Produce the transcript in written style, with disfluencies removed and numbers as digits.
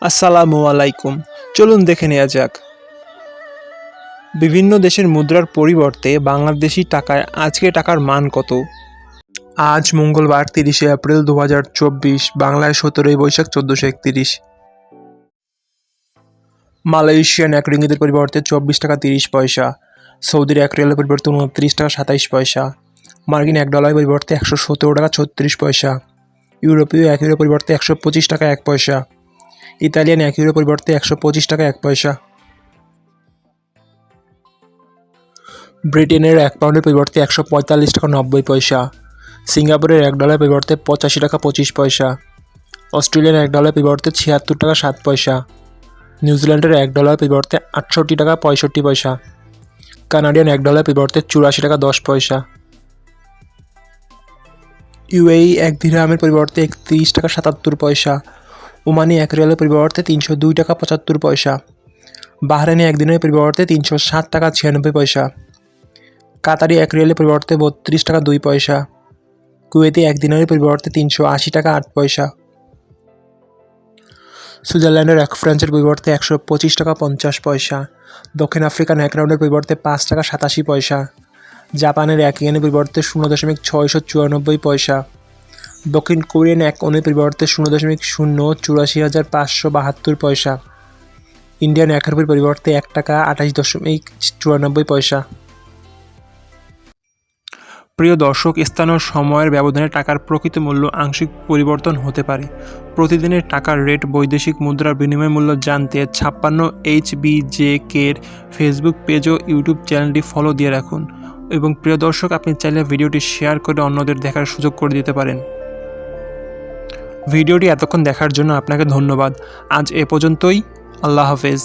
আসসালামু আলাইকুম। চলুন দেখে নেওয়া যাক বিভিন্ন দেশের মুদ্রার পরিবর্তে বাংলাদেশি টাকায় আজকে টাকার মান কত। আজ মঙ্গলবার 30শে এপ্রিল 2024, বাংলায় 17ই বৈশাখ 1431। মালয়েশিয়ান এক রিঙ্গিতের পরিবর্তে 24 টাকা 30 পয়সা, সৌদির এক রিয়ালের পরিবর্তে 29 টাকা 27 পয়সা, মার্কিন এক ডলারের পরিবর্তে 117 টাকা 36 পয়সা, ইউরোপীয় এক ইউরোর পরিবর্তে 125 টাকা 1 পয়সা, ইতালিয়ান এক ইউরোর পরিবর্তে 125 টাকা 1 পয়সা, ব্রিটেনের এক পাউন্ডের পরিবর্তে 145 টাকা 90 পয়সা, সিঙ্গাপুরের এক ডলারের পরিবর্তে 85 টাকা 25 পয়সা, অস্ট্রেলিয়ান এক ডলারের পরিবর্তে 76 টাকা 7 পয়সা, নিউজিল্যান্ডের এক ডলারের পরিবর্তে 68 টাকা 65 পয়সা, কানাডিয়ান এক ডলারের পরিবর্তে 84 টাকা 10 পয়সা, ইউএই এক দিরহামের পরিবর্তে 31 টাকা 77 পয়সা, ওমানি এক রিয়ালের পরিবর্তে 302 টাকা 75 পয়সা, বাহরাইনে এক দিনের পরিবর্তে 307 টাকা 96 পয়সা, কাতারি এক রিয়ালের পরিবর্তে 32 টাকা 2 পয়সা, কুয়েতে এক দিনের পরিবর্তে 380 টাকা 8 পয়সা, সুইজারল্যান্ডের এক ফ্রান্সের পরিবর্তে 125 টাকা 50 পয়সা, দক্ষিণ আফ্রিকান এক রাউন্ডের পরিবর্তে 5 টাকা 87 পয়সা, জাপানের এক ইয়েনের পরিবর্তে 0.694 পয়সা, দক্ষিণ কোরিয়ান এক ওনের পরিবর্তে 0.084,572 পয়সা, ইন্ডিয়ান এক রুপির পরিবর্তে 1 টাকা 28.94 পয়সা। প্রিয় দর্শক, স্থানীয় সময়ের ব্যবধানে টাকার প্রকৃত মূল্য আংশিক পরিবর্তন হতে পারে। প্রতিদিনের টাকার রেট বৈদেশিক মুদ্রার বিনিময় মূল্য জানতে 56HBJK-র ফেসবুক পেজ ও ইউটিউব চ্যানেলটি ফলো দিয়ে রাখুন। এবং প্রিয় দর্শক, আপনি চাইলে ভিডিওটি শেয়ার করে অন্যদের দেখার সুযোগ করে দিতে পারেন। ভিডিওটি এতক্ষণ দেখার জন্য আপনাকে ধন্যবাদ। আজ এ পর্যন্তই। আল্লাহ হাফেজ।